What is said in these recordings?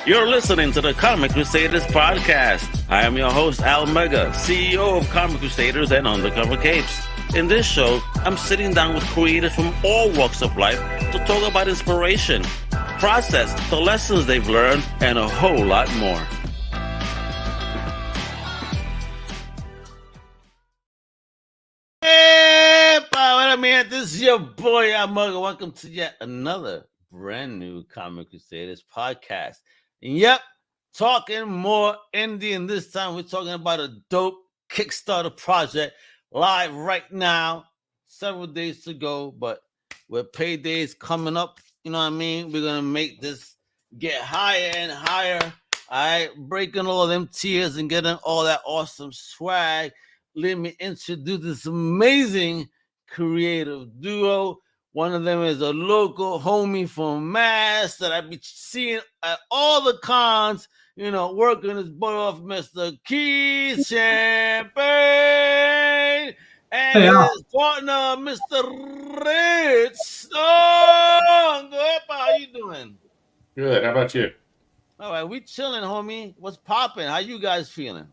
You're listening to the Comic Crusaders podcast. I am your host, Al Mega, CEO of Comic Crusaders and Undercover Capes. In this show, I'm sitting down with creators from all walks of life to talk about inspiration, process, the lessons they've learned, and a whole lot more. Hey, what man? This is your boy, Al Mega. Welcome to yet another brand new Comic Crusaders podcast. And yep, talking more indie, and this time we're talking about a dope Kickstarter project live right now. Several days to go, but with paydays coming up, you know what I mean? We're gonna make this get higher and higher. All right, breaking all them tiers and getting all that awesome swag. Let me introduce this amazing creative duo. One of them is a local homie from Mass that I be seeing at all the cons, you know, working his butt off, Mr. Keith Champagne, and his partner, Mr. Rich Stahnke. How you doing? Good. How about you? All right, we chilling, homie. What's popping? How you guys feeling?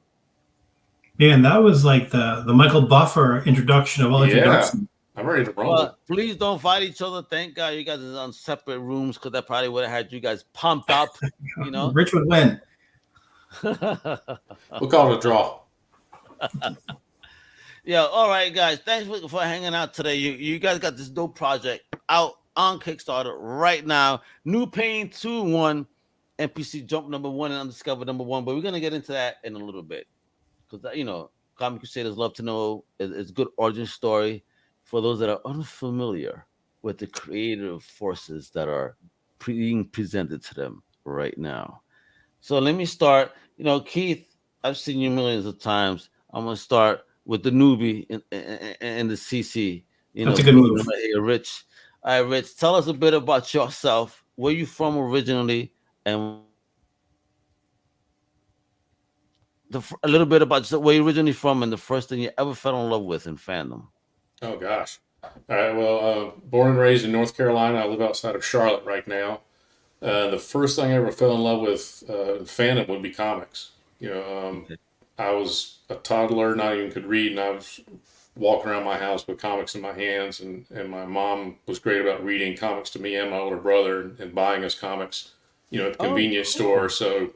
Man, that was like the Michael Buffer introduction of all introductions. I'm ready to roll. Well, please don't fight each other. Thank God you guys are on separate rooms because that probably would have had you guys pumped up. You know, Rich would win. We'll call it a draw. Yeah. All right, guys. Thanks for hanging out today. You guys got this dope project out on Kickstarter right now. New Pain 2-1, NPC Jump #1 and Undiscovered #1. But we're gonna get into that in a little bit because you know, Comic Crusaders love to know it's a good origin story for those that are unfamiliar with the creative forces that are being presented to them right now. So let me start. You know, Keith, I've seen you millions of times. I'm gonna start with the newbie in the CC. You know, that's a good move. Hey, Rich. All right, Rich, tell us a bit about yourself. Where you from originally, and a little bit about where you're originally from and the first thing you ever fell in love with in fandom. Oh, gosh. All right. Well, born and raised in North Carolina. I live outside of Charlotte right now. The first thing I ever fell in love with in fandom would be comics. You know, I was a toddler, not even could read, and I was walking around my house with comics in my hands, and my mom was great about reading comics to me and my older brother and buying us comics, you know, at the convenience store. So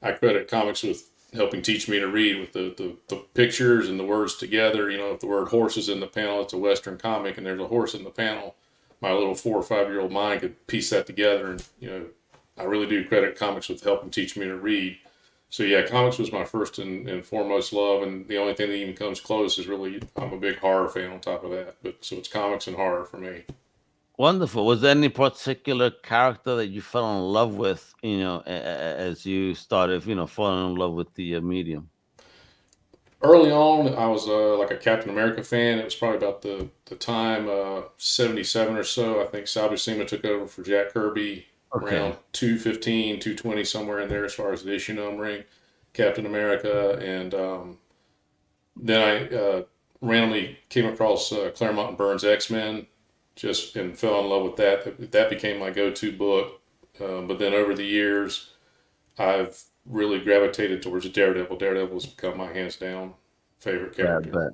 I credit comics with helping teach me to read with the pictures and the words together. You know, if the word horse is in the panel, it's a Western comic, and there's a horse in the panel. My little 4 or 5 year old mind could piece that together, and you know, I really do credit comics with helping teach me to read. So yeah, comics was my first and foremost love, and the only thing that even comes close is really I'm a big horror fan on top of that. But so it's comics and horror for me. Wonderful. Was there any particular character that you fell in love with, you know, as you started, you know, falling in love with the medium? Early on, I was like a Captain America fan. It was probably about the time 77 or so. I think Sal Buscema took over for Jack Kirby around 215, 220, somewhere in there as far as the issue numbering. Captain America, and then I randomly came across Claremont and Burns' X-Men. Just and fell in love with that. That became my go-to book. But then over the years, I've really gravitated towards Daredevil. Daredevil's become my hands down favorite character.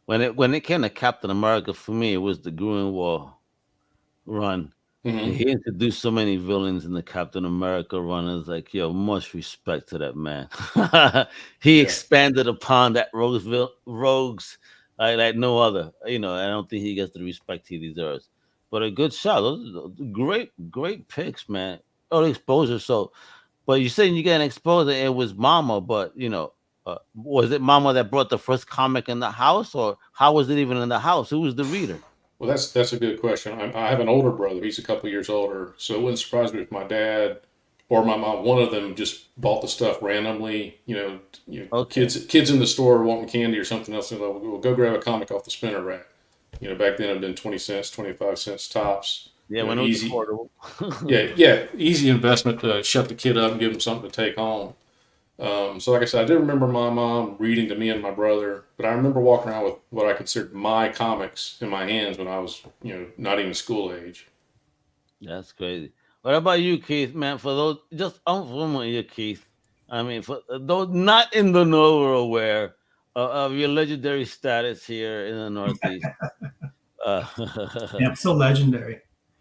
Yeah, when it came to Captain America, for me, it was the Greenwald run. Mm-hmm. He introduced so many villains in the Captain America run. It's like, yo, much respect to that man. He expanded upon that rogues. Like no other, you know. I don't think he gets the respect he deserves. But a good shot. Those are great picks, man. Oh, exposure. So, but you saying you get an exposure? It was Mama, but you know, was it Mama that brought the first comic in the house, or how was it even in the house? Who was the reader? Well, that's a good question. I have an older brother. He's a couple years older, so it wouldn't surprise me if my dad or my mom, one of them, just bought the stuff randomly. You know, kids in the store wanting candy or something else. And we'll go grab a comic off the spinner rack. You know, back then it had been 20 cents, 25 cents tops. Yeah, when easy. It was yeah, easy investment to shut the kid up and give him something to take home. So like I said, I do remember my mom reading to me and my brother, but I remember walking around with what I considered my comics in my hands when I was, you know, not even school age. That's crazy. What about you, Keith? Man, for those just unfamiliar, Keith. I mean, for those not in the know or aware of your legendary status here in the Northeast. Uh, Yeah, so legendary.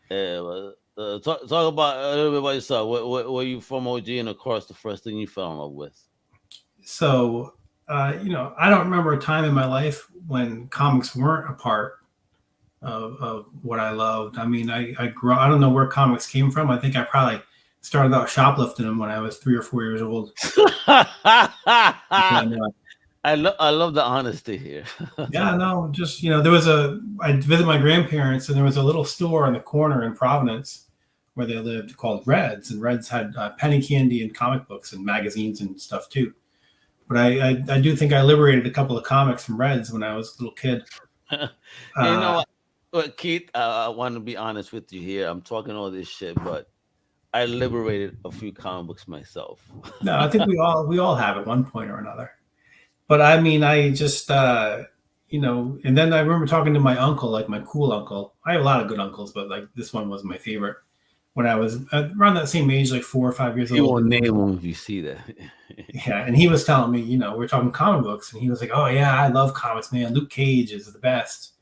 yeah, well, talk about a little bit about yourself. Where you from, OG, and of course, the first thing you fell in love with. So, I don't remember a time in my life when comics weren't a part of what I loved. I mean, I grew. I don't know where comics came from. I think I probably started out shoplifting them when I was 3 or 4 years old. And, I love the honesty here. yeah, no, just I'd visit my grandparents, and there was a little store in the corner in Providence where they lived called Reds, and Reds had penny candy and comic books and magazines and stuff too. But I do think I liberated a couple of comics from Reds when I was a little kid. You know what? Well, Keith, I want to be honest with you here. I'm talking all this shit, but I liberated a few comic books myself. No, I think we all have at one point or another. But I mean, I just and then I remember talking to my uncle, like my cool uncle. I have a lot of good uncles, but like this one was my favorite. When I was around that same age, like 4 or 5 years You old. won't name them if you see that. Yeah, and he was telling me, we're talking comic books, and he was like, "Oh yeah, I love comics, man. Luke Cage is the best."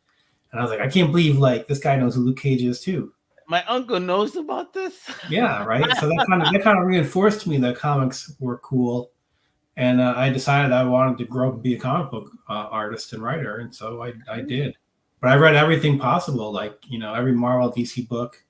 And I was like, "I can't believe like this guy knows who Luke Cage is too." My uncle knows about this. Yeah, right. So that kind of reinforced to me that comics were cool, and I decided I wanted to grow up and be a comic book artist and writer, and so I did. But I read everything possible, like every Marvel, DC book,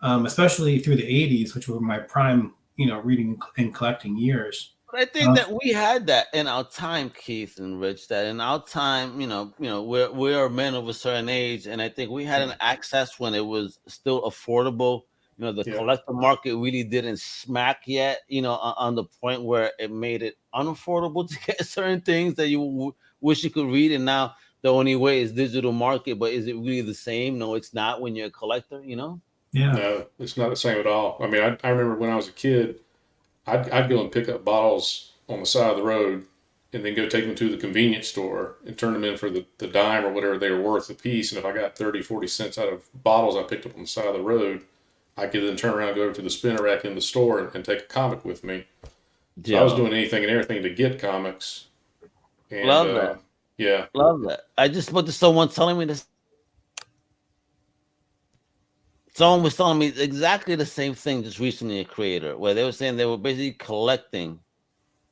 especially through the '80s, which were my prime, reading and collecting years. But I think that we had that in our time, Keith and Rich. That in our time, we're men of a certain age, and I think we had an access when it was still affordable. The collector market really didn't smack yet. On the point where it made it unaffordable to get certain things that you wish you could read, and now the only way is digital market. But is it really the same? No, it's not when you're a collector. Yeah. No, it's not the same at all. I mean, I remember when I was a kid, I'd go and pick up bottles on the side of the road and then go take them to the convenience store and turn them in for the dime or whatever they were worth a piece. And if I got 30, 40 cents out of bottles I picked up on the side of the road, I could then turn around and go over to the spinner rack in the store and take a comic with me. So I was doing anything and everything to get comics. And, Love that. Yeah. Love that. I just spoke to someone telling me this. Someone was telling me exactly the same thing just recently, a creator, where they were saying they were basically collecting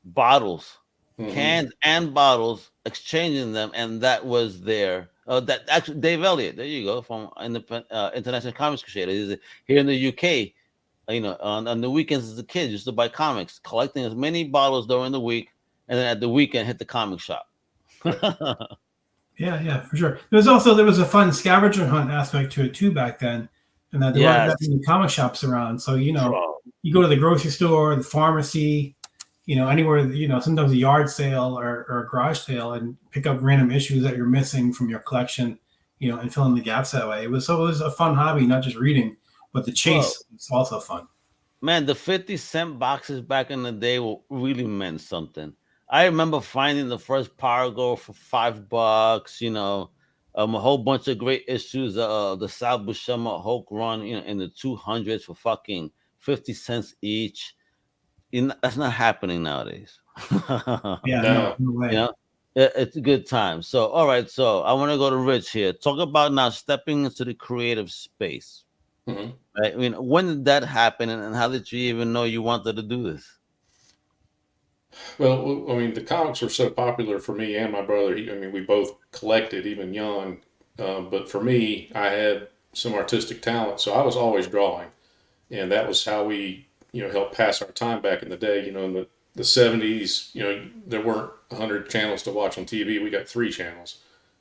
bottles, cans and bottles, exchanging them, and that was their that actually Dave Elliott. There you go, from International Comics Crusaders. Here in the UK, on the weekends as a kid, used to buy comics, collecting as many bottles during the week, and then at the weekend hit the comic shop. Yeah, for sure. There was a fun scavenger hunt aspect to it too back then, and that there weren't that many comic shops around. So you go to the grocery store, the pharmacy, anywhere, sometimes a yard sale or a garage sale, and pick up random issues that you're missing from your collection, and fill in the gaps that way. It was a fun hobby, not just reading, but the chase was also fun. Man, the 50-cent boxes back in the day really meant something. I remember finding the first Power Girl for $5. A whole bunch of great issues of the Sal Buscema Hulk run, in the 200s for fucking 50 cents each. That's not happening nowadays. Yeah, no way. It's a good time. So, all right. So I want to go to Rich here. Talk about now stepping into the creative space. Mm-hmm. Right? I mean, when did that happen, and how did you even know you wanted to do this? Well, I mean, the comics were so popular for me and my brother. We both collected even young. But for me, I had some artistic talent, so I was always drawing, and that was how we, helped pass our time back in the day. In the 70s, there weren't 100 channels to watch on TV. We got 3 channels,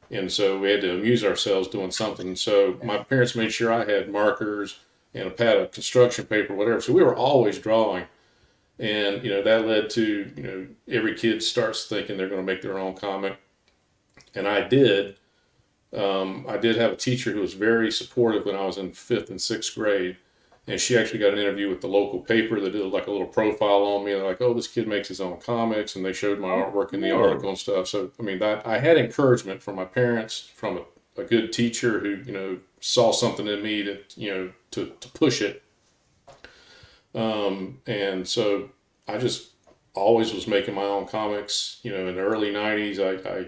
and so we had to amuse ourselves doing something. So my parents made sure I had markers and a pad of construction paper, whatever. So we were always drawing. And, that led to, every kid starts thinking they're going to make their own comic. And I did. I did have a teacher who was very supportive when I was in 5th and 6th grade. And she actually got an interview with the local paper that did like a little profile on me. And they're like, oh, this kid makes his own comics. And they showed my artwork in the article and stuff. So, I had encouragement from my parents, from a good teacher who, saw something in me to push it. And so I just always was making my own comics. You know, in the early 90s, I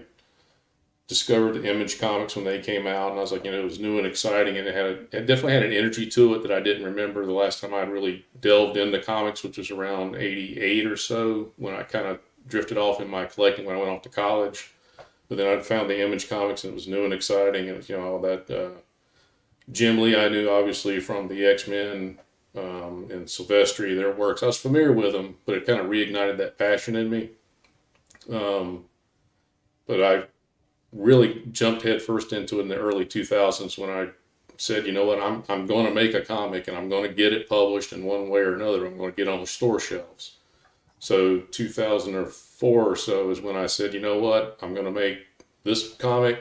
discovered the Image comics when they came out, and I was like, it was new and exciting, and it definitely had an energy to it that I didn't remember the last time I'd really delved into comics, which was around 88 or so, when I kind of drifted off in my collecting when I went off to college. But then I found the Image comics, and it was new and exciting, and all that. Jim Lee I knew obviously from the X-Men and Silvestri, their works. I was familiar with them, but it kind of reignited that passion in me. But I really jumped headfirst into it in the early 2000s when I said, you know what, I'm going to make a comic, and I'm going to get it published in one way or another. I'm going to get on the store shelves. So 2004 or so is when I said, you know what, I'm going to make this comic.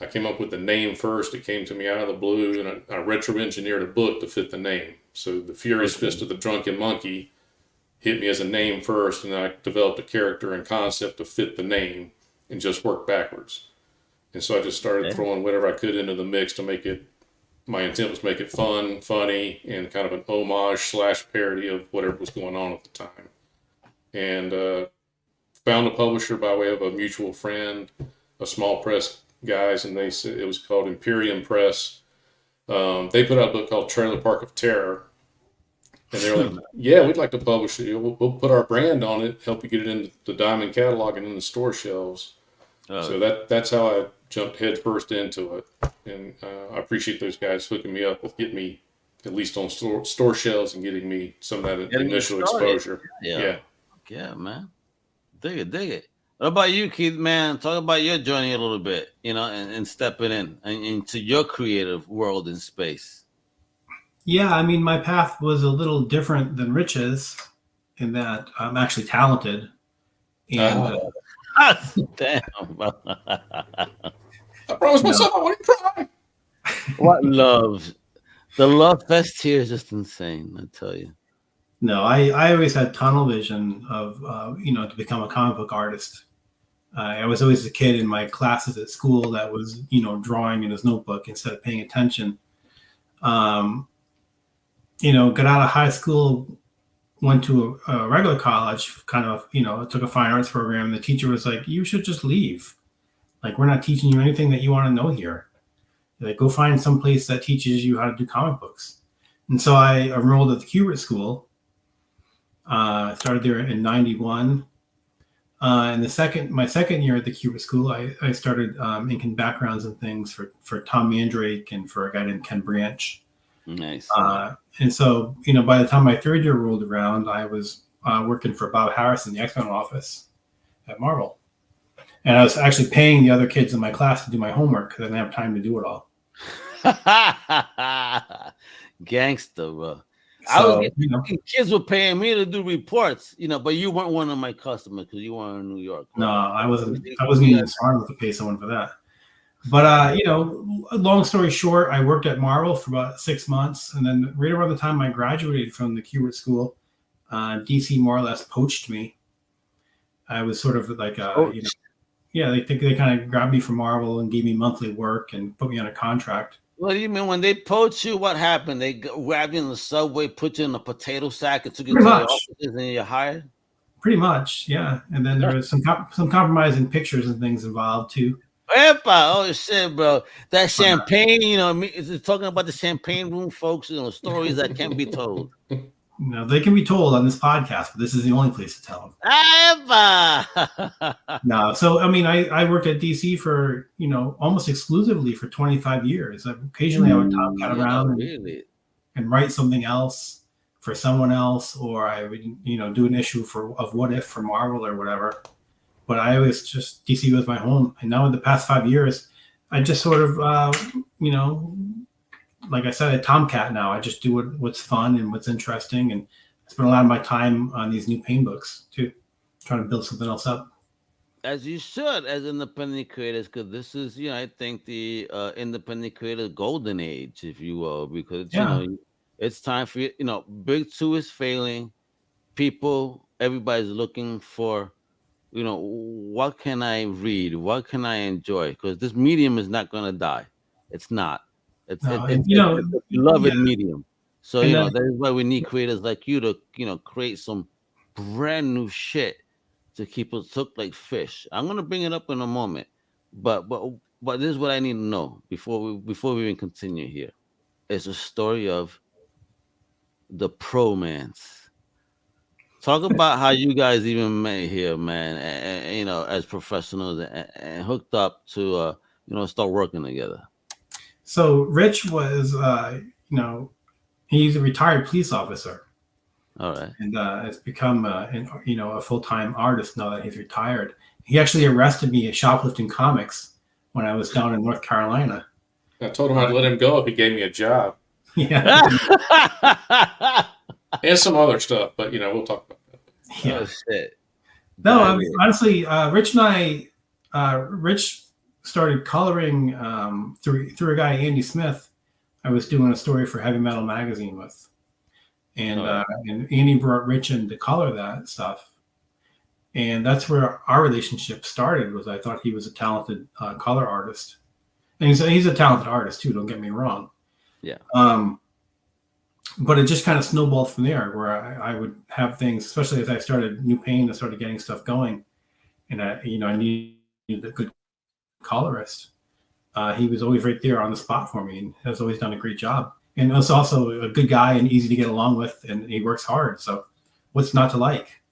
I came up with the name first. It came to me out of the blue, and I retro-engineered a book to fit the name. So the Furious Fist of the Drunken Monkey hit me as a name first, and I developed a character and concept to fit the name and just work backwards. And so I just started throwing whatever I could into the mix to make it, my intent was to make it fun, funny, and kind of an homage / parody of whatever was going on at the time. And found a publisher by way of a mutual friend, a small press guys, and they said it was called Imperium Press. They put out a book called Trailer Park of Terror. And they're like, yeah, we'd like to publish it. We'll put our brand on it, help you get it in the Diamond catalog and in the store shelves. So that's how I jumped headfirst into it. And I appreciate those guys hooking me up with getting me at least on store shelves and getting me some of that initial exposure. Yeah, man. Dig it. What about you, Keith, man? Talk about your journey a little bit, and stepping in into your creative world in space. Yeah, I mean, my path was a little different than Rich's in that I'm actually talented. And damn. I promised myself I wouldn't cry. What love? The love fest here is just insane, I tell you. No, I always had tunnel vision of, to become a comic book artist. I was always a kid in my classes at school that was, drawing in his notebook instead of paying attention. Got out of high school, went to a regular college, kind of, took a fine arts program. And the teacher was like, you should just leave. Like, we're not teaching you anything that you want to know here. Like, go find some place that teaches you how to do comic books. And so I enrolled at the Kubert School. I started there in 91. And my second year at the Kubert School, I started inking backgrounds and things for Tom Mandrake and for a guy named Ken Branch. Nice. And so, by the time my third year rolled around, I was working for Bob Harris in the X-Men office at Marvel. And I was actually paying the other kids in my class to do my homework because I didn't have time to do it all. Gangster, bro. So, kids were paying me to do reports, but you weren't one of my customers because you weren't in New York. Right? No, I wasn't even smart enough to pay someone for that. But, long story short, I worked at Marvel for about 6 months. And then right around the time I graduated from the Kubert School, DC more or less poached me. I was sort of like, they kind of grabbed me from Marvel and gave me monthly work and put me on a contract. What do you mean? When they poached you, what happened? They grabbed you in the subway, put you in a potato sack, and took you to the offices, and you're hired? Pretty much, yeah. And then there was some compromising pictures and things involved, too. Epa, oh, shit, bro. That champagne, is it talking about the champagne room, folks? Stories that can't be told. No, they can be told on this podcast, but this is the only place to tell them. No, so I mean, I worked at DC for almost exclusively for 25 years. Occasionally, I would cut around and write something else for someone else, or I would do an issue of What If for Marvel or whatever. But I always just DC was my home, and now in the past 5 years, I just sort of like I said, at Tomcat now, I just do what's fun and what's interesting, and I spend a lot of my time on these new paint books too, trying to build something else up. As you should, as independent creators, because this is, I think the independent creator golden age, if you will, because it's time for Big Two is failing. Everybody's looking for, what can I read? What can I enjoy? Because this medium is not going to die. It's not. It's a beloved medium. So, that is why we need creators like you to, create some brand new shit to keep us hooked like fish. I'm gonna bring it up in a moment, but this is what I need to know before we even continue here. It's a story of the promance. Talk about how you guys even met here, man, and as professionals and hooked up to start working together. So Rich was, he's a retired police officer. All right. And has become, a full-time artist now that he's retired. He actually arrested me at shoplifting comics when I was down in North Carolina. I told him I'd let him go if he gave me a job. Yeah. And some other stuff, but we'll talk about that. Yeah. Oh, shit. No, honestly, Rich and Rich started coloring through a guy, Andy Smith. I was doing a story for Heavy Metal Magazine with, and Andy brought Rich in to color that stuff, and that's where our relationship started. Was I thought he was a talented color artist, and he's a talented artist too. Don't get me wrong. Yeah. But it just kind of snowballed from there, where I would have things, especially as I started New Pain, I started getting stuff going, and I needed a good colorist. He was always right there on the spot for me, and has always done a great job. And was also a good guy and easy to get along with, and he works hard. So, what's not to like?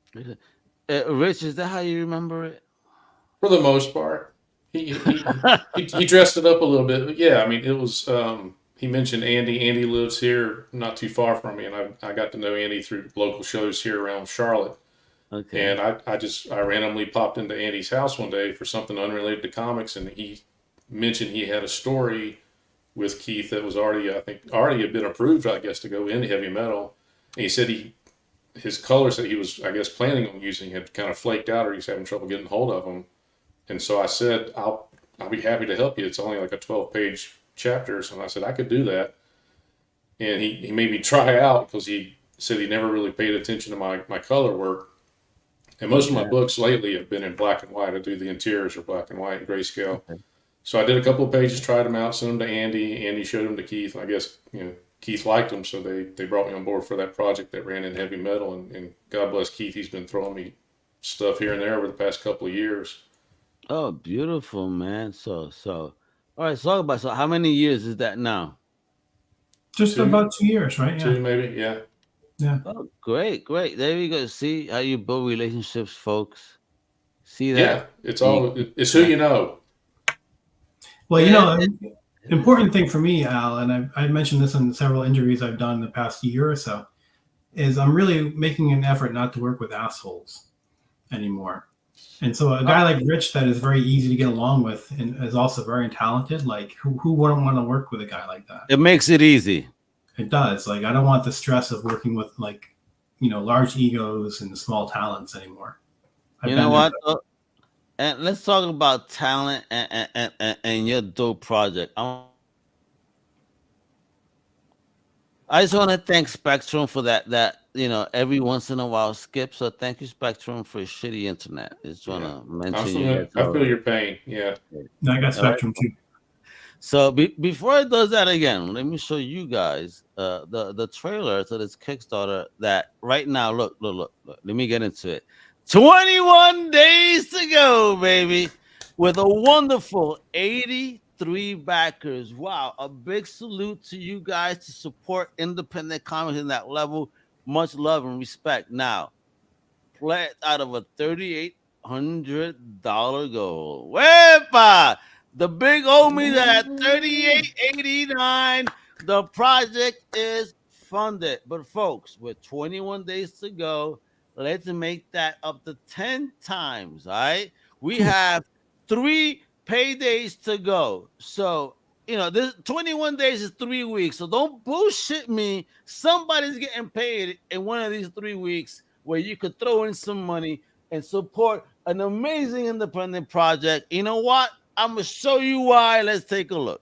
Rich, is that how you remember it? For the most part, he dressed it up a little bit. But yeah, I mean, it was. He mentioned Andy. Andy lives here, not too far from me, and I got to know Andy through local shows here around Charlotte. Okay. And I randomly popped into Andy's house one day for something unrelated to comics, and he mentioned he had a story with Keith that was already had been approved, I guess, to go into heavy metal. And he said his colors that he was, I guess, planning on using had kind of flaked out, or he's having trouble getting hold of them. And so I said, I'll be happy to help you. It's only like a 12-page chapter. So I said, I could do that. And he made me try out, because he said he never really paid attention to my color work. And most of my books lately have been in black and white. I do the interiors are black and white and grayscale. Okay. So I did a couple of pages, tried them out, sent them to Andy. Andy showed them to Keith. And I guess, Keith liked them, so they brought me on board for that project that ran in heavy metal. And God bless Keith, he's been throwing me stuff here and there over the past couple of years. Oh, beautiful, man. So all right, talk about, so how many years is that now? Just about 2 years, right? Yeah. 2 maybe, yeah. Yeah. Oh, great. There you go. See how you build relationships, folks. See that? Yeah, it's who you know. Well, important thing for me, Al, and I've mentioned this in several interviews I've done in the past year or so, is I'm really making an effort not to work with assholes anymore. And so a guy like Rich that is very easy to get along with and is also very talented, like who wouldn't want to work with a guy like that? It makes it easy. It does. Like, I don't want the stress of working with large egos and small talents anymore. You know what? And let's talk about talent and your dope project. I just want to thank Spectrum for that every once in a while skip. So thank you, Spectrum, for shitty internet. I just want to mention I feel your pain. Yeah. No, I got Spectrum too. So before it does that again, let me show you guys the trailer to this Kickstarter that right now, look, let me get into it. 21 days to go, baby, with a wonderful 83 backers. Wow, a big salute to you guys to support independent comics in that level. Much love and respect. Now, pledge out of a $3,800 goal. Wepa! The big homies at $3,889. The project is funded. But folks, with 21 days to go, let's make that up to 10 times. All right. We have 3 paydays to go. So, this 21 days is 3 weeks. So don't bullshit me. Somebody's getting paid in one of these 3 weeks where you could throw in some money and support an amazing independent project. You know what? I'm going to show you why. Let's take a look.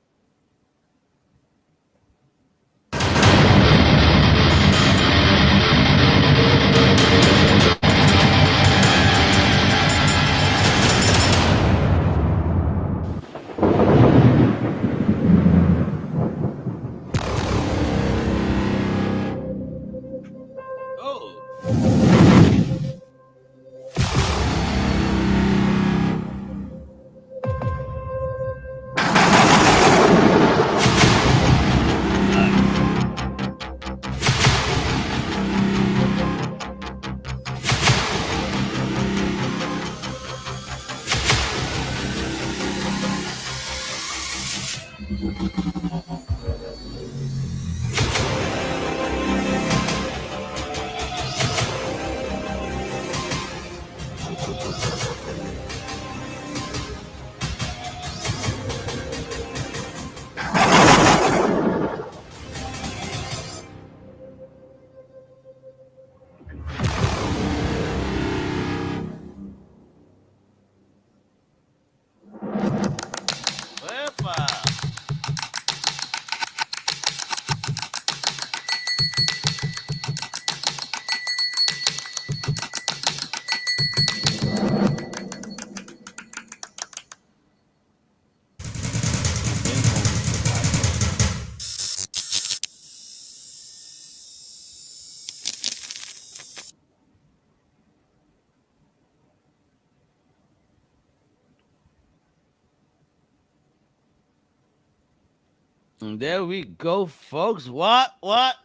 And there we go, folks. What? That's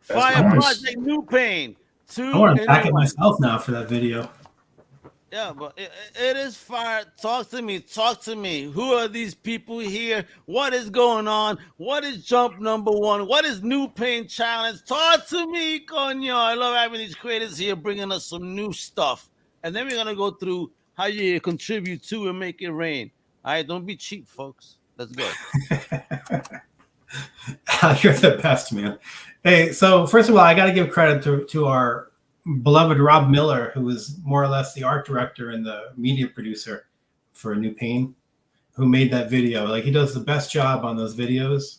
Fire nice. Project New Pain. I 2 want to in back it 1. myself now for that video. Yeah, but it is fire. Talk to me. Talk to me. Who are these people here? What is going on? What is Jump #1? What is New Pain Challenge? Talk to me, coño. I love having these creators here bringing us some new stuff. And then we're going to go through how you contribute to and make it rain. All right, don't be cheap, folks. Let's go. You're the best, man. Hey, so first of all, I got to give credit to our beloved Rob Miller, who is more or less the art director and the media producer for New Pain, who made that video. Like, he does the best job on those videos,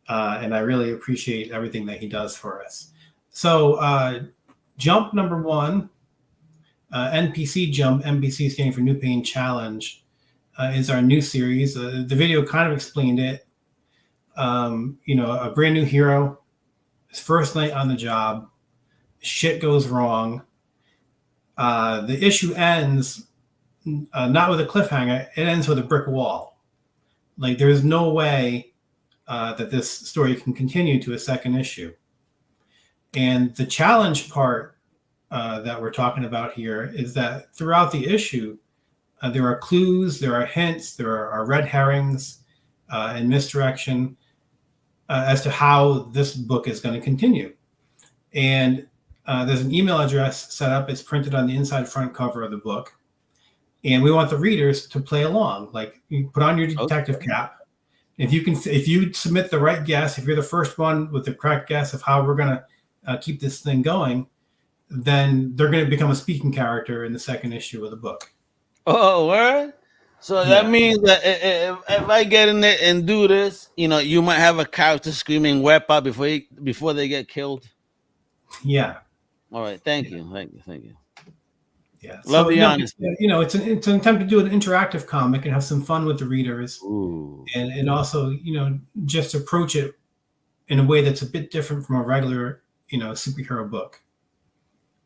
and I really appreciate everything that he does for us. So, Jump #1, NPC Jump, NPC standing for New Pain Challenge, is our new series. The video kind of explained it. A brand new hero, his first night on the job, shit goes wrong. The issue ends not with a cliffhanger, it ends with a brick wall. Like, there's no way that this story can continue to a second issue. And the challenge part that we're talking about here is that throughout the issue, there are clues, there are hints, there are red herrings and misdirection as to how this book is going to continue. And there's an email address set up. It's printed on the inside front cover of the book. And we want the readers to play along. Like, you put on your detective cap. If you submit the right guess, if you're the first one with the correct guess of how we're going to keep this thing going, then they're going to become a speaking character in the second issue of the book. Oh, word? So that means that if I get in there and do this, you might have a character screaming "Whip out" before they get killed. Yeah. All right. Thank you. Yeah. Love the honesty. It's an attempt to do an interactive comic and have some fun with the readers. Ooh. And also, just approach it in a way that's a bit different from a regular, superhero book.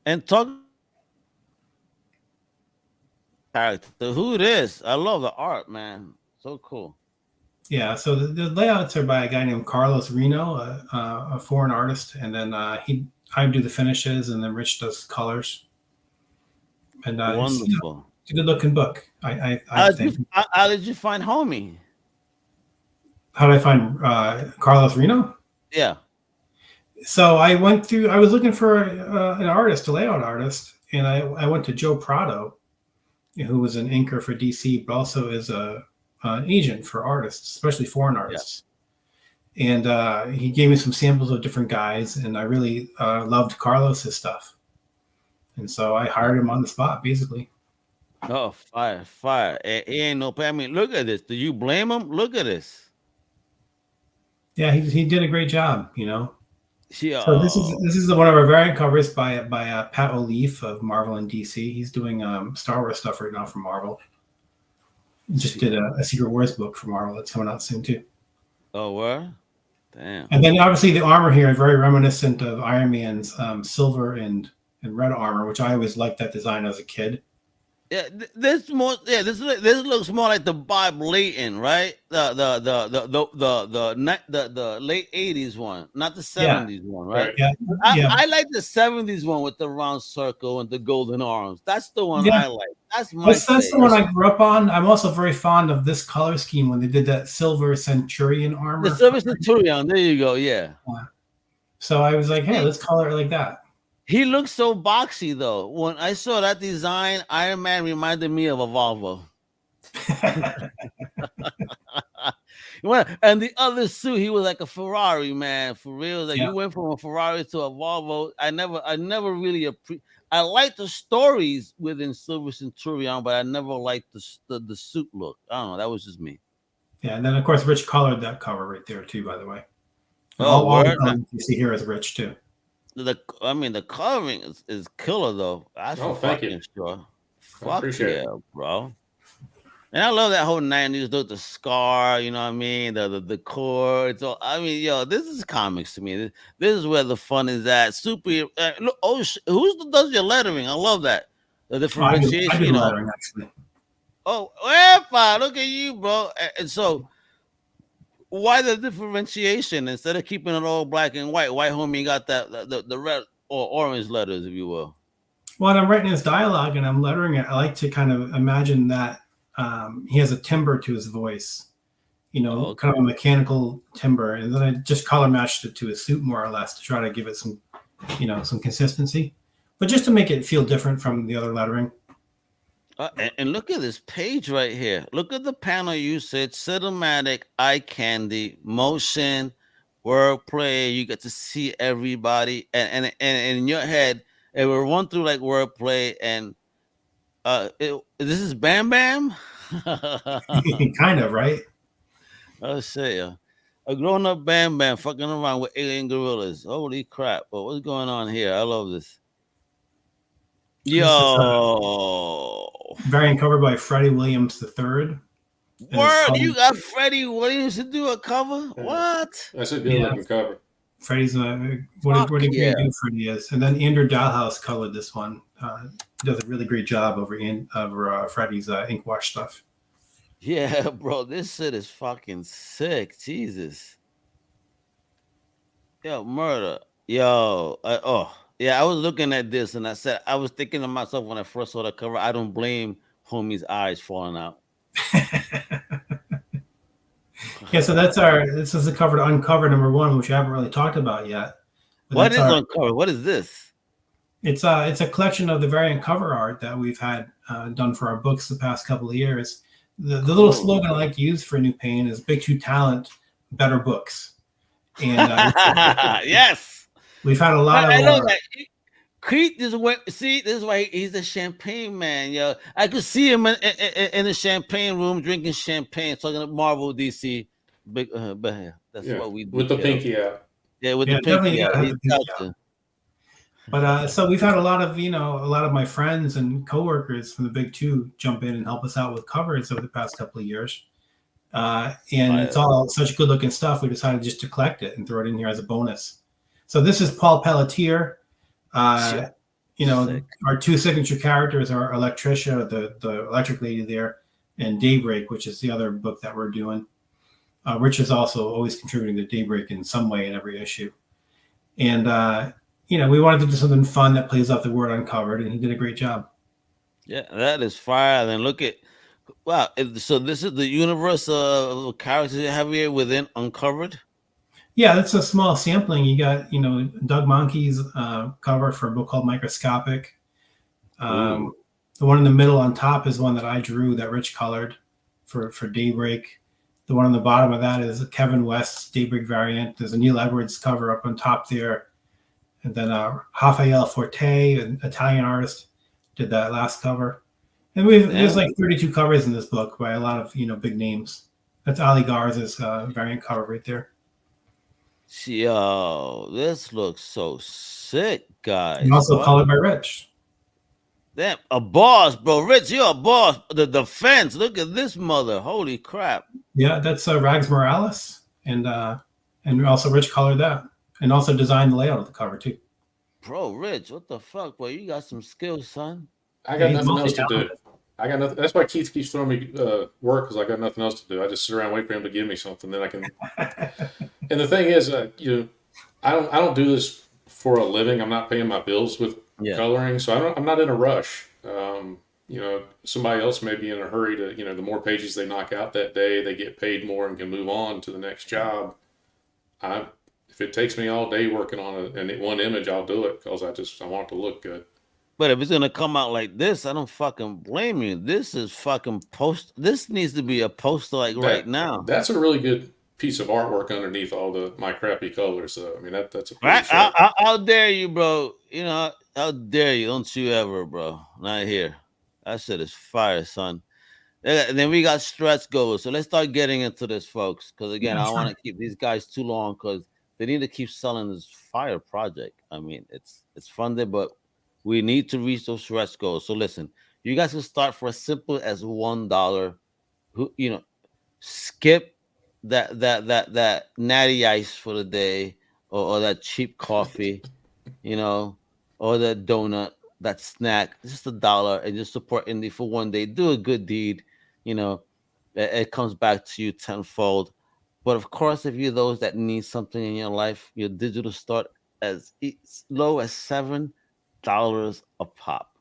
And talk character. Who it is? I love the art, man. So cool. Yeah. So the layouts are by a guy named Carlos Reno, a foreign artist, and then I do the finishes, and then Rich does colors. And wonderful. It's a good looking book. I think. How did you find Homie? How did I find Carlos Reno? Yeah. So I was looking for an artist, a layout artist, and I went to Joe Prado, who was an inker for DC, but also is an agent for artists, especially foreign artists. Yeah. And he gave me some samples of different guys, and I really loved Carlos's stuff. And so I hired him on the spot, basically. Oh, fire. He ain't no pain. I mean, look at this. Do you blame him? Look at this. Yeah, he did a great job, Yeah. So this is one of our variant covers by Pat O'Leaf of Marvel and DC. He's doing Star Wars stuff right now for Marvel. Just did a Secret Wars book for Marvel that's coming out soon too. Oh, where? Damn. And then obviously the armor here is very reminiscent of Iron Man's silver and red armor, which I always liked that design as a kid. Yeah, this looks more like the Bob Layton, right? The late 80s one, not the 70s one, right? Yeah. I like the 70s one with the round circle and the golden arms. That's the one I like. That's the one I grew up on. I'm also very fond of this color scheme when they did that silver Centurion armor. The silver Centurion, there you go, yeah. So I was like, hey, let's color it like that. He looks so boxy, though. When I saw that design, Iron Man reminded me of a Volvo. And the other suit, he was like a Ferrari, man. For real, like you went from a Ferrari to a Volvo. I never really I like the stories within Silver Centurion, but I never liked the suit look. I don't know. That was just me. Yeah, and then of course Rich colored that cover right there too. By the way, all the you see here is Rich too. The coloring is killer though. That's for fucking sure. Fuck yeah, bro. And I love that whole 90s look, the scar, you know what I mean? The core. It's all, I mean, this is comics to me. This is where the fun is at. Super. Look, who does your lettering? I love that. The differentiation. I do lettering, actually. Oh, epa, look at you, bro. And so, why the differentiation instead of keeping it all black and white? Why homie got that the red or orange letters, if you will? Well, when I'm writing his dialogue and I'm lettering it, I like to kind of imagine that he has a timbre to his voice, kind of a mechanical timbre, and then I just color matched it to his suit more or less to try to give it some, some consistency, but just to make it feel different from the other lettering. And look at this page right here. Look at the panel usage, cinematic, eye candy, motion, wordplay. You get to see everybody, and in your head, it will run through like wordplay. And this is Bam Bam. Kind of, right? I'll say a grown up Bam Bam fucking around with alien gorillas. Holy crap! But what's going on here? I love this. Yo, variant cover by Freddie Williams III. Word, you got Freddie Williams to do a cover? Yeah. What? That's a good looking cover. Freddie's what a great dude Freddie is. And then Andrew Dalhouse colored this one. Does a really great job over Freddie's ink wash stuff. Yeah, bro, this shit is fucking sick. Jesus. Yo, murder. Yo, yeah, I was looking at this and I was thinking to myself when I first saw the cover, I don't blame homie's eyes falling out. Yeah, so this is the cover to Uncovered #1, which I haven't really talked about yet. What is Uncovered? What is this? It's a collection of the variant cover art that we've had done for our books the past couple of years. The little slogan I like to use for New Pain is "Big Two Talent, Better Books." And yes, we've had a lot of. I know that. Crete just went. See, this is why he's a champagne man, yo. I could see him in the champagne room drinking champagne, talking to Marvel, DC. Big, but that's what we do with the pinky out. Yeah, with the pinky out. But so we've had a lot of my friends and coworkers from the Big Two jump in and help us out with covers over the past couple of years. And it's all such good looking stuff. We decided just to collect it and throw it in here as a bonus. So this is Paul Pelletier. Our two signature characters are Electricia, the electric lady there, and Daybreak, which is the other book that we're doing. Rich is also always contributing to Daybreak in some way in every issue. And, we wanted to do something fun that plays off the word Uncovered, and he did a great job. Yeah, that is fire. Then look at, wow. So this is the universe of characters you have here within Uncovered? Yeah, that's a small sampling. You got, Doug Monkey's cover for a book called Microscopic. The one in the middle on top is one that I drew that Rich colored for Daybreak. The one on the bottom of that is Kevin West's Daybreak variant. There's a Neil Edwards cover up on top there. And then Rafael Forte, an Italian artist, did that last cover. And there's like 32 covers in this book by a lot of, big names. That's Ali Garza's variant cover right there. Yo, this looks so sick, guys. And also colored by Rich. Damn, a boss, bro. Rich, you're a boss. The defense. Look at this mother. Holy crap. Yeah, that's Rags Morales. And also Rich colored that. And also designed the layout of the cover, too. Bro, Rich, what the fuck, boy? You got some skills, son. I got nothing else to do. I got nothing. That's why Keith keeps throwing me work, because I got nothing else to do. I just sit around and wait for him to give me something, then I can. And the thing is, I don't do this for a living. I'm not paying my bills with coloring, so I'm not in a rush. Somebody else may be in a hurry to, the more pages they knock out that day, they get paid more and can move on to the next job. If it takes me all day working on one image, I'll do it because I want it to look good. But if it's gonna come out like this, I don't fucking blame you. This is fucking This needs to be a poster right now. That's a really good piece of artwork underneath all my crappy colors. So I mean that's a pretty how dare you, bro? How dare you? Don't you ever, bro? Not here. That shit is fire, son. And then we got stretch goals. So let's start getting into this, folks. Because again, I don't want to keep these guys too long because they need to keep selling this fire project. I mean, it's funded, but we need to reach those stretch goals. So listen, you guys can start for as simple as $1. Skip that natty ice for the day, or that cheap coffee, or that donut, that snack. Just $1, and just support indie for one day. Do a good deed. it comes back to you tenfold. But of course, if you're those that need something in your life, your digital start as low as $7 a pop.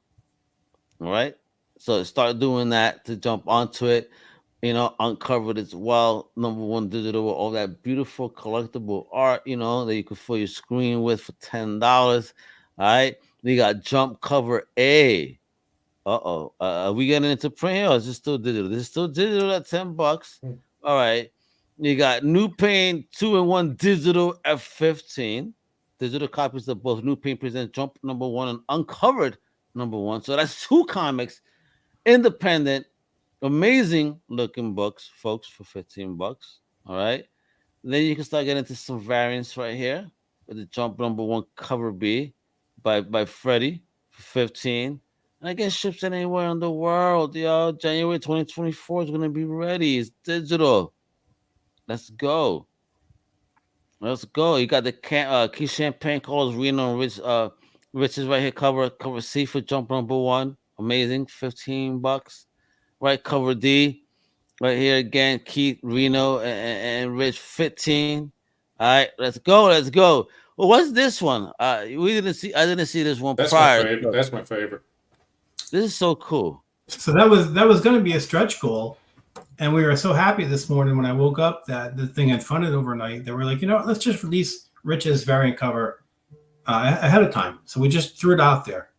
All right. So start doing that to jump onto it. Uncovered as well. Number one digital with all that beautiful collectible art, that you can fill your screen with for $10. All right. We got Jump Cover A. Are we getting into print here or is it still digital? This is still digital at $10. All right. You got New Pain 2-in-1 Digital F15. Digital copies of both New Pain Presents Jump #1 and Uncovered #1. So that's 2 comics, independent, amazing looking books, folks, for $15. All right. Then you can start getting into some variants right here with the Jump #1 Cover B by Freddie for 15. And again, ships anywhere in the world, yo. January 2024 is gonna be ready. It's digital. Let's go. Let's go. You got the Key Champagne calls Reno and Rich is right here. Cover C for Jump #1. Amazing. $15. Right. Cover D. Right here again. Keith, Reno, and Rich 15. All right, let's go. Let's go. Well, what's this one? I didn't see this one prior. That's my favorite. This is so cool. So that was going to be a stretch goal, and we were so happy this morning when I woke up that the thing had funded overnight that we're like, let's just release Rich's variant cover ahead of time. So we just threw it out there.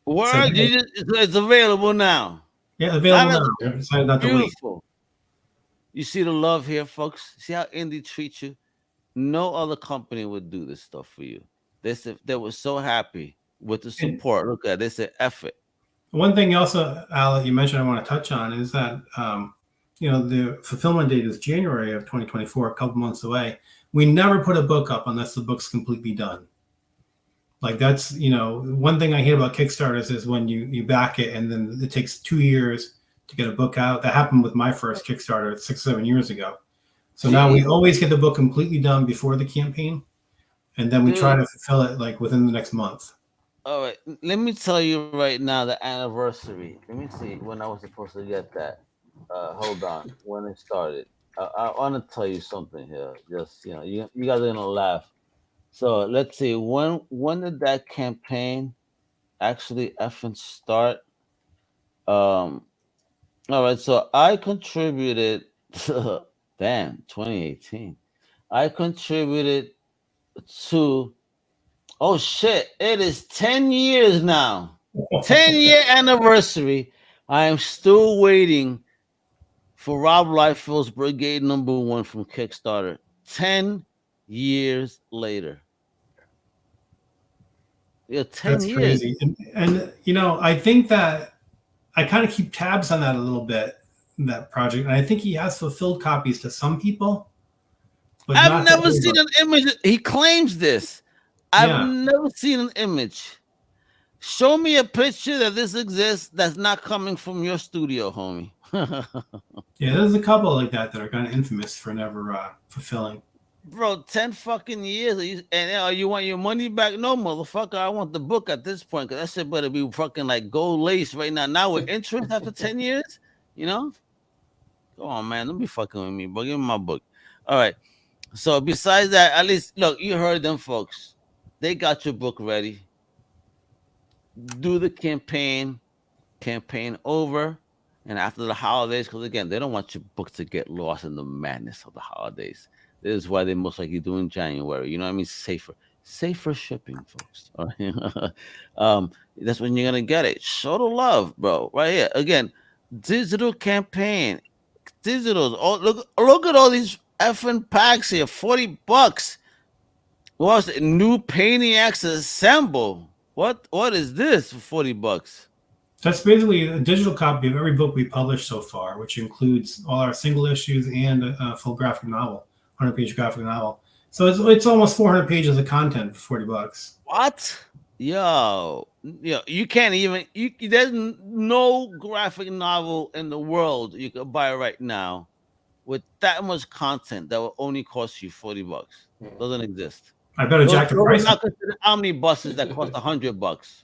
Word, it's available now. Yeah, available now. Decided not to wait. You see the love here, folks. See how indie treats you. No other company would do this stuff for you. They were so happy with the support. Look at this, effort. One thing also, Al, you mentioned I want to touch on is that the fulfillment date is January of 2024, a couple months away. We never put a book up unless the book's completely done. Like that's one thing I hate about Kickstarters is when you back it and then it takes 2 years to get a book out. That happened with my first Kickstarter 6-7 years ago. So now we always get the book completely done before the campaign, and then we try to fulfill it like within the next month. All right, let me tell you right now the anniversary. Let me see when I was supposed to get that. Hold on, when it started. I want to tell you something here. Just you guys are gonna laugh. So let's see when did that campaign actually effing start? All right, so I contributed. Damn, 2018. I contributed to. Oh shit! It is 10 years now. 10-year anniversary. I am still waiting for Rob Liefeld's Brigade #1 from Kickstarter. 10 years later. Yeah, 10 That's years. Crazy. And I think that I kind of keep tabs on that a little bit, that project. And I think he has fulfilled copies to some people. But I've never seen an image. He claims this. I've never seen an image. Show me a picture that this exists that's not coming from your studio, homie. Yeah, there's a couple like that are kind of infamous for never fulfilling. Bro, 10 fucking years. And you want your money back? No, motherfucker. I want the book at this point because that shit better be fucking like gold lace right now. Now with interest after 10 years, Come on, man. Don't be fucking with me, bro. Give me my book. All right. So besides that, at least, look, you heard them folks. They got your book ready. Do the campaign over, and after the holidays, because again, they don't want your book to get lost in the madness of the holidays. This is why they most likely do in January. You know what I mean? Safer shipping, folks. All right? That's when you're gonna get it. Show the love, bro. Right here. Again, digital campaign, digitals. Oh, look at all these effing packs here. $40. What's it? New Paniacs Assemble. What is this for $40? That's basically a digital copy of every book we published so far, which includes all our single issues and a full graphic novel, 100-page graphic novel. So it's almost 400 pages of content for $40. What? Yo, you can't even. There's no graphic novel in the world you could buy right now with that much content that will only cost you $40. Doesn't exist. I better jack the price. Not consider omnibuses that cost $100.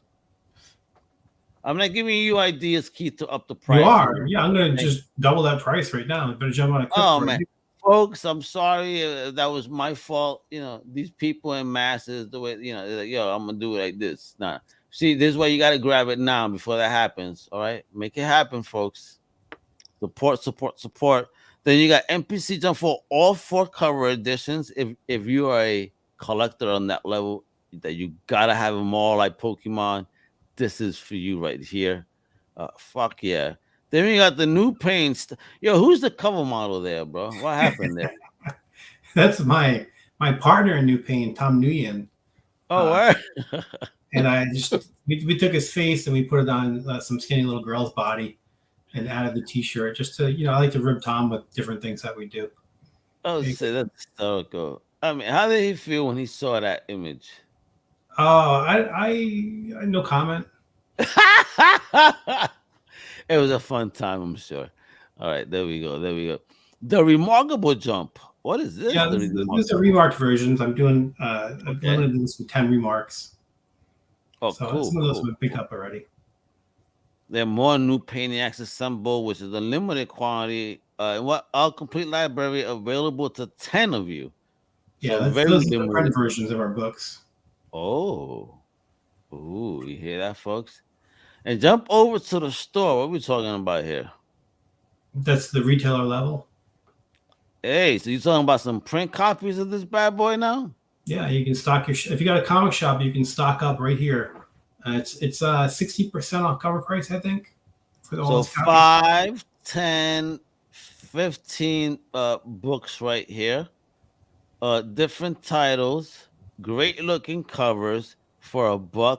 I'm not giving you ideas, Keith, to up the price. You are. Yeah, I'm going to just double that price right now. Better jump on a quick. Oh, man. Folks, I'm sorry. That was my fault. These people in masses, the way, they're like, yo, I'm going to do it like this. Nah. See, this is why you got to grab it now before that happens. All right? Make it happen, folks. Support, support, support. Then you got NPC Jump for all 4 cover editions. If you are a collector on that level, that you got to have them all like Pokemon, this is for you right here. Fuck yeah. Then we got the new paint. Yo, who's the cover model there, bro? What happened there? That's my partner in New Pain, Tom Nguyen. Oh, where? And I just we took his face and we put it on some skinny little girl's body and added the T-shirt just to I like to rib Tom with different things that we do. Oh, say that's so cool. I mean, how did he feel when he saw that image? Oh, I no comment. It was a fun time, I'm sure. All right, there we go. The Remarkable Jump. What is this? Yeah, these are remarked versions. I'm doing I've limited this with 10 remarks. Oh, so cool. Some of those have been picked up already. There are more new Painiacs assembled, which is a limited quantity. Our complete library available to 10 of you. Yeah, so those are the print versions of our books. Oh, ooh, you hear that, folks? And jump over to the store. What are we talking about here? That's the retailer level. Hey, so you talking about some print copies of this bad boy now? Yeah, you can stock your. If you got a comic shop, you can stock up right here. It's 60% off cover price, I think. For all so 5, 10, 15 books right here. Different titles, great looking covers for $1.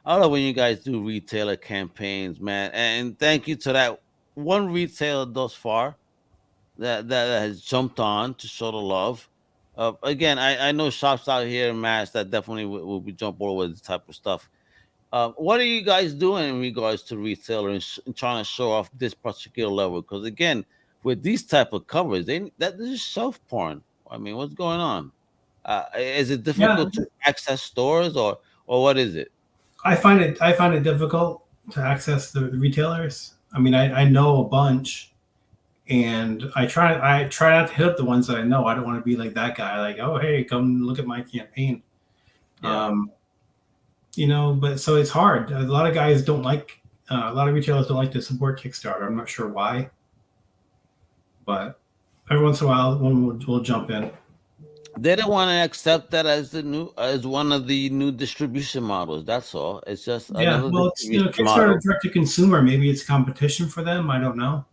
I love when you guys do retailer campaigns, man. And thank you to that one retailer thus far that has jumped on to show the love. Again, I know shops out here in Mass that definitely will be jump over this type of stuff. What are you guys doing in regards to retailers and trying to show off this particular level? Because again, with these type of covers, this is shelf porn. I mean, what's going on? Is it difficult to access stores or what is it? I find it difficult to access the retailers. I mean, I know a bunch, and I try not to hit up the ones that I know. I don't want to be like that guy, like, oh hey, come look at my campaign. Yeah. But so it's hard. A lot of guys don't like. A lot of retailers don't like to support Kickstarter. I'm not sure why, but every once in a while, one will jump in. They don't want to accept that as one of the new distribution models. That's all. It's just well, it's Kickstarter direct to consumer. Maybe it's competition for them. I don't know.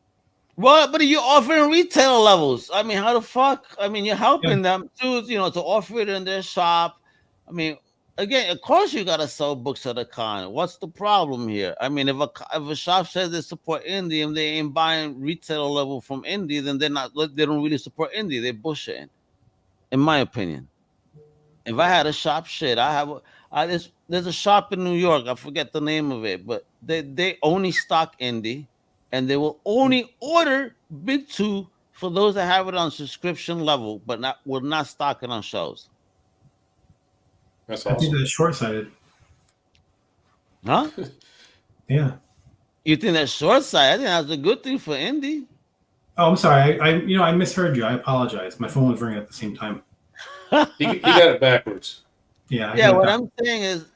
Well, but you're offering retail levels. I mean, how the fuck? I mean, you're helping them too. To offer it in their shop. I mean, again, of course you gotta sell books at a con. What's the problem here? I mean, if a shop says they support indie and they ain't buying retail level from indie, then they don't really support indie. They're bullshitting. In my opinion, if I had a shop, there's a shop in New York. I forget the name of it, but they only stock indie, and they will only order Big 2 for those that have it on subscription level, but will not stock it on shelves. That's awesome. I think that's short-sighted. Huh? Yeah. You think that's short-sighted? I think that's a good thing for indie. Oh, I'm sorry. I misheard you. I apologize. My phone was ringing at the same time. You got it backwards. Yeah. Yeah. What I'm saying is,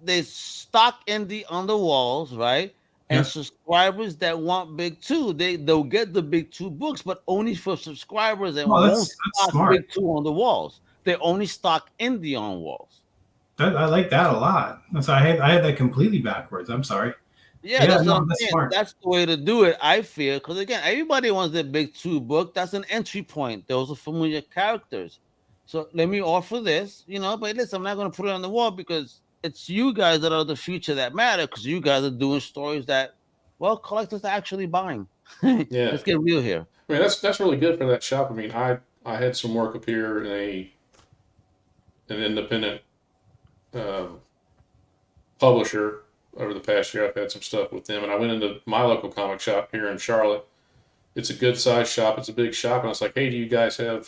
they stock indie on the walls, right? And subscribers that want Big 2, they'll get the Big 2 books, but only for subscribers and won't stock Big 2 on the walls. They only stock indie on walls. I like that a lot. So I had that completely backwards. I'm sorry. Yeah, that's what I'm saying. Smart. That's the way to do it, I feel. Because again, everybody wants their Big 2 book. That's an entry point. Those are familiar characters. So let me offer this, but listen, I'm not going to put it on the wall because it's you guys that are the future that matter, because you guys are doing stories that, well, collectors are actually buying. Yeah. Let's get real here. I mean, that's really good for that shop. I mean, I had some work up here in an independent publisher. Over the past year, I've had some stuff with them, and I went into my local comic shop here in Charlotte. It's a good size shop. It's a big shop, and I was like, "Hey, do you guys have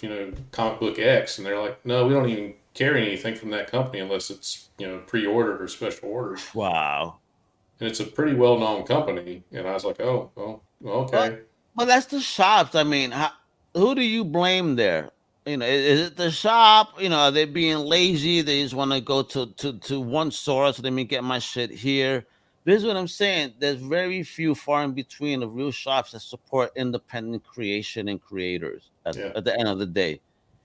comic book X?" And they're like, "No, we don't even carry anything from that company unless it's pre-ordered or special orders." Wow. and it's a pretty well-known company. And I was like, oh, well, okay. But that's the shops. I mean, who do you blame there? Is it the shop? Are they being lazy? They just want to go to one source. So let me get my shit here. This is what I'm saying. There's very few, far in between, of real shops that support independent creation and creators at the end of the day.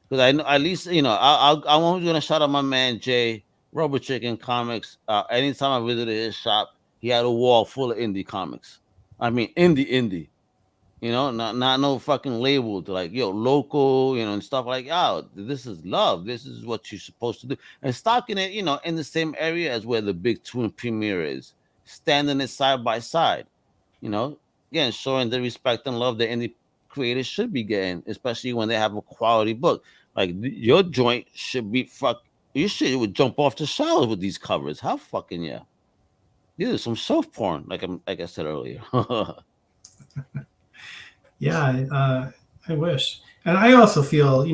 Because I know, at least, I'm going to shout out my man Jay, Rubber Chicken Comics. Anytime I visited his shop, he had a wall full of indie comics. I mean, indie. Not no fucking label to like, local, and stuff like, this is love. This is what you're supposed to do. And stocking it, in the same area as where the big twin premiere is, standing it side by side, again, showing the respect and love that indie creators should be getting, especially when they have a quality book. Like your joint should be you would jump off the shelves with these covers. How fucking yeah. These are some soft porn, like I said earlier. Yeah, I wish. And I also feel,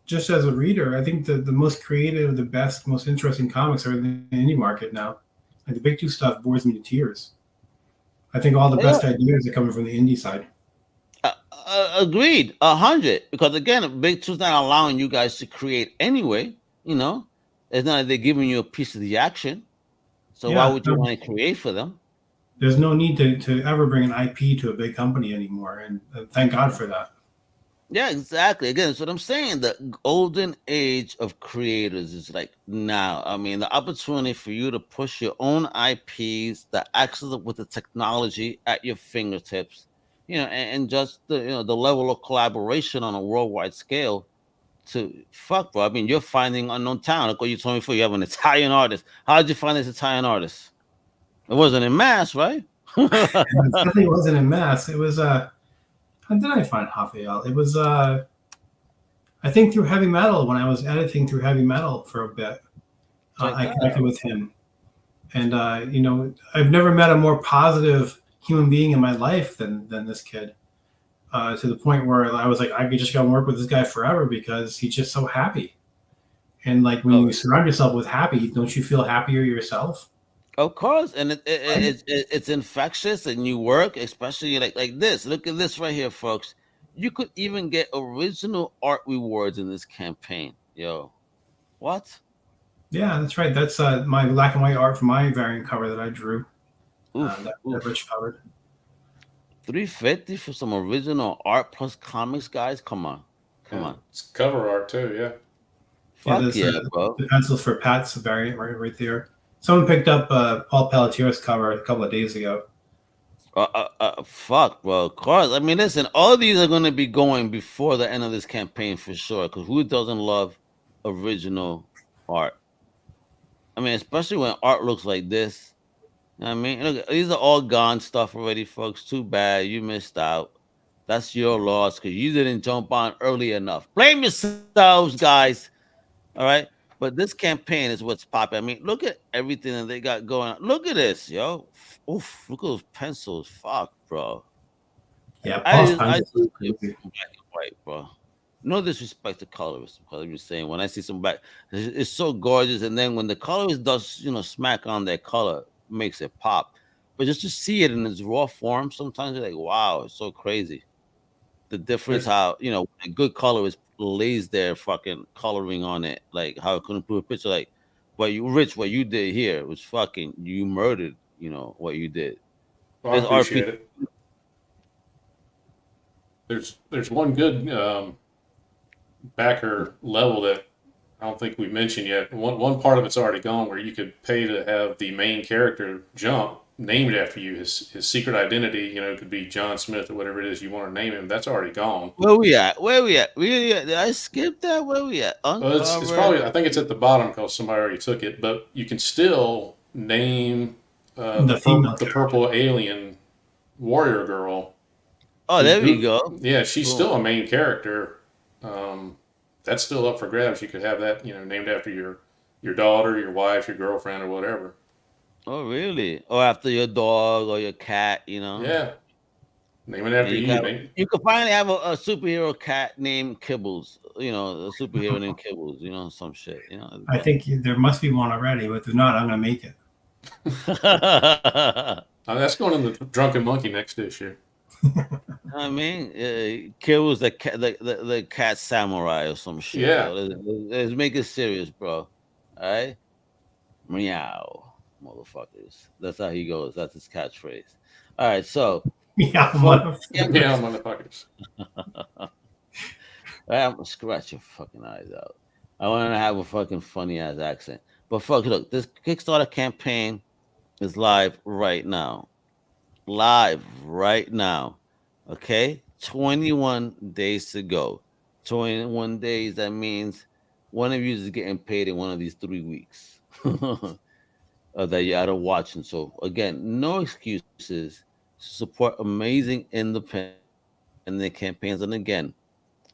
just as a reader, I think the most creative, the best, most interesting comics are in the indie market now. Like the big two stuff bores me to tears. I think all the best ideas are coming from the indie side. Agreed, 100. Because again, big two's not allowing you guys to create anyway. It's not like they're giving you a piece of the action. So why would you want to create for them? There's no need to ever bring an IP to a big company anymore, and thank God for that. Yeah, exactly. Again, that's what I'm saying. The golden age of creators is like now. I mean, the opportunity for you to push your own IPs, the access with the technology at your fingertips, and just the the level of collaboration on a worldwide scale. Bro. I mean, you're finding unknown talent. Like what you told me before, you have an Italian artist. How did you find this Italian artist? It wasn't in mass, right? It definitely wasn't in mass. It was how did I find Raphael? It was I think through heavy metal. When I was editing through heavy metal for a bit, I connected with him, and I've never met a more positive human being in my life than this kid. To the point where I was like, I could just go and work with this guy forever because he's just so happy. And like when you surround yourself with happy, don't you feel happier yourself? Of course, and it's infectious, and you work, especially like this. Look at this right here, folks. You could even get original art rewards in this campaign. Yo, what? Yeah, that's right. That's my black and white art for my variant cover that I drew. That Rich covered. $350 for some original art plus comics, guys. Come on. It's cover art too, yeah. Fuck yeah, bro. The pencils for Pat's variant right there. Someone picked up Paul Pelletier's cover a couple of days ago. Fuck, bro. Of course. I mean, listen, all of these are going to be going before the end of this campaign for sure. Because who doesn't love original art? I mean, especially when art looks like this. I mean, look, these are all gone stuff already, folks. Too bad you missed out. That's your loss because you didn't jump on early enough. Blame yourselves, guys. All right. But this campaign is what's popping. I mean, look at everything that they got going on. Look at this, yo. Oof, look at those pencils. Fuck, bro. Yeah, I black and white, bro. No disrespect to colorists, because I'm just saying when I see some black, it's so gorgeous. And then when the colorist does, smack on their color, makes it pop. But just to see it in its raw form, sometimes you're like, wow, it's so crazy. The difference, how a good colorist lays there fucking coloring on it, like how I couldn't put a picture like what you did here was fucking you murdered, what you did. Well, I appreciate it. There's one good backer level that I don't think we mentioned yet. One part of it's already gone where you could pay to have the main character Jump named after you. His secret identity, could be John Smith or whatever it is you want to name him. That's already gone. Where we at? Did I skip that? Where we at? Well, it's probably, I think it's at the bottom because somebody already took it, but you can still name the purple alien warrior girl. Oh, there we go. Yeah, she's still a main character. That's still up for grabs. You could have that, named after your daughter, your wife, your girlfriend, or whatever. Oh, really? Or after your dog or your cat, Yeah. Name it after you. You could finally have a superhero cat named Kibbles. A superhero named Kibbles. Some shit. I think there must be one already, but if not, I'm gonna make it. That's going in the Drunken Monkey next issue. I mean, Kid was the cat samurai or some shit. Yeah. Let's make it serious, bro. All right, meow, motherfuckers. That's how he goes. That's his catchphrase. All right, so Yeah, Yeah, motherfuckers. I'm gonna scratch your fucking eyes out. I want to have a fucking funny ass accent, but fuck, look, this Kickstarter campaign is live right now. Live right now. Okay? 21 days to go. 21 days, that means one of you is getting paid in one of these 3 weeks that you're out of watching. So, again, no excuses to support amazing independent campaigns. And again,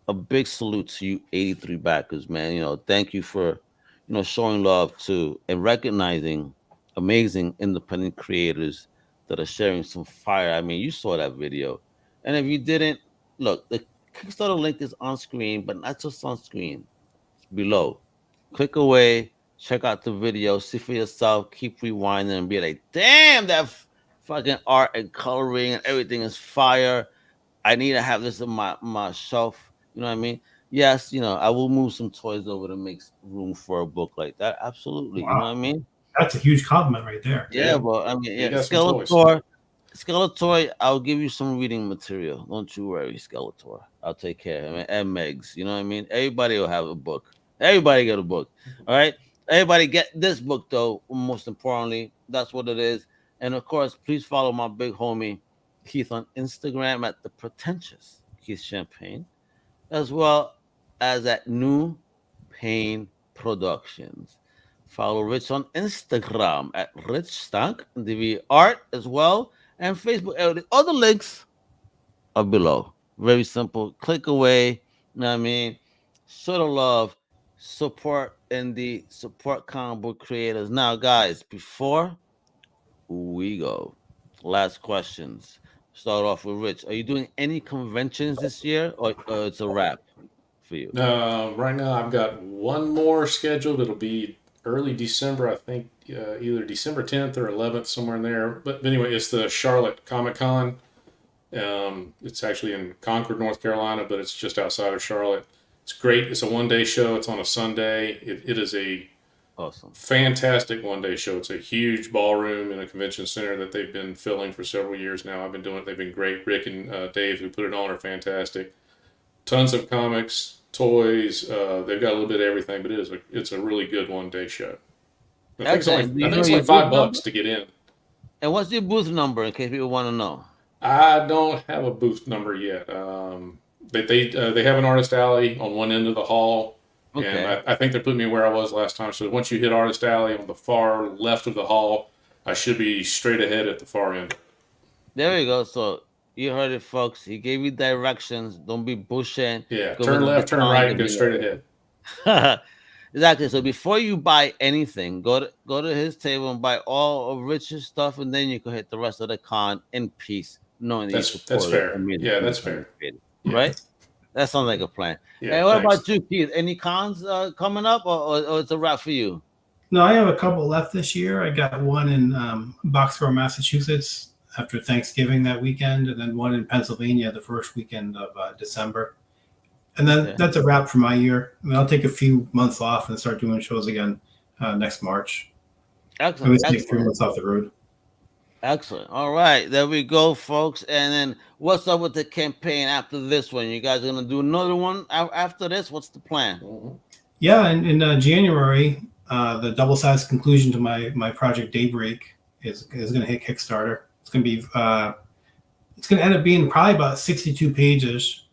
a big salute to you 83 backers, man. Thank you for showing love to and recognizing amazing independent creators that are sharing some fire. I mean, you saw that video, and if you didn't, look, the Kickstarter link is on screen, but not just on screen. It's below. Click away, check out the video, see for yourself, keep rewinding and be like, damn, that fucking art and coloring and everything is fire. I need to have this in my shelf. You know what I mean? Yes, I will move some toys over to make room for a book like that. Absolutely. Wow. You know what I mean? That's a huge compliment right there. Yeah, but I mean, You got some Skeletor, I'll give you some reading material. Don't you worry, Skeletor. I'll take care of him. And Megs, you know what I mean? Everybody will have a book. Everybody get a book. All right? Everybody get this book, though, most importantly. That's what it is. And of course, please follow my big homie, Keith, on Instagram at the Pretentious Keith Champagne, as well as at New Pain Productions. Follow Rich on Instagram at Rich Stahnke, DV Art as well, and Facebook. All the links are below. Very simple. Click away. You know what I mean? Show the love. Support indie. Support comic book creators. Now, guys, before we go, last questions. Start off with Rich. Are you doing any conventions this year, or it's a wrap for you? Right now, I've got one more scheduled. It'll be early December, I think, either December 10th or 11th, somewhere in there. But anyway, it's the Charlotte Comic Con. It's actually in Concord, North Carolina, but it's just outside of Charlotte. It's great. It's a one-day show. It's on a Sunday. It is a Awesome, fantastic one-day show. It's a huge ballroom in a convention center that they've been filling for several years now. I've been doing it. They've been great. Rick and Dave, who put it on, are fantastic. Tons of comics, toys. They've got a little bit of everything, but it's a really good one-day show. I think it's like $5 to get in. And what's your booth number in case people want to know? I don't have a booth number yet. They have an artist alley on one end of the hall, and I think they're putting me where I was last time. So once you hit artist alley on the far left of the hall, I should be straight ahead at the far end. There we go. So you heard it, folks. He gave you directions. Don't be bushing. Yeah, turn left, turn right, and go straight ahead. Exactly. So before you buy anything, go to his table and buy all of Rich's stuff, and then you can hit the rest of the con in peace, knowing that that's fair. Yeah, that's fair. Right? That sounds like a plan. Yeah, and what about you, Keith? Any cons coming up, or it's a wrap for you? No, I have a couple left this year. I got one in Boxborough, Massachusetts after Thanksgiving that weekend, and then one in Pennsylvania the first weekend of December. And then that's a wrap for my year. I mean, I'll take a few months off and start doing shows again next March. Excellent. Take 3 months off the road. Excellent. All right, there we go, folks. And then what's up with the campaign after this one? You guys are gonna do another one after this? What's the plan? Yeah, in January, the double-sized conclusion to my project Daybreak is gonna hit Kickstarter. It's gonna end up being probably about 62 pages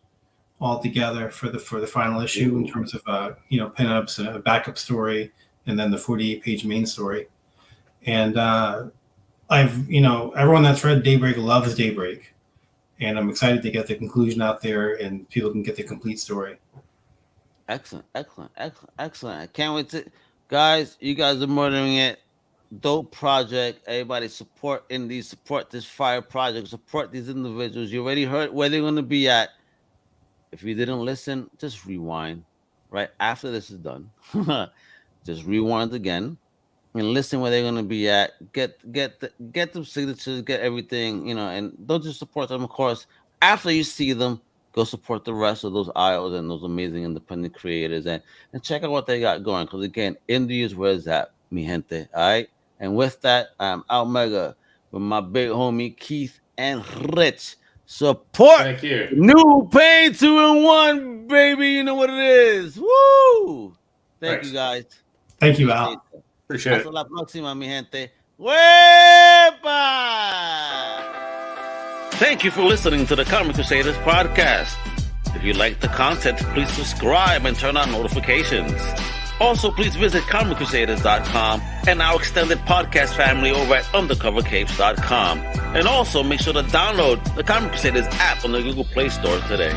altogether for the final issue in terms of pinups, a backup story, and then the 48-page main story. And everyone that's read Daybreak loves Daybreak, and I'm excited to get the conclusion out there and people can get the complete story. Excellent. I can't wait to, guys. You guys are murdering it. Dope project. Everybody support indies, support this fire project, support these individuals. You already heard where they're going to be at. If you didn't listen, just rewind. Right after this is done, just rewind again. and listen where they're gonna be at. Get them signatures, get everything, and don't just support them. Of course, after you see them, go support the rest of those aisles and those amazing independent creators, and check out what they got going. Because again, indie is where it's at, mi gente. All right. And with that, I'm out mega with my big homie Keith and Rich. Support. Thank you. New Pain 2-in-1, baby. You know what it is. Woo! Thank you guys. Thank you, Al. Appreciate it. Hasta la próxima, mi gente. ¡Huepa! Thank you for listening to the Comic Crusaders podcast. If you like the content, please subscribe and turn on notifications. Also, please visit ComicCrusaders.com and our extended podcast family over at UndercoverCapes.com. And also, make sure to download the Comic Crusaders app on the Google Play Store today.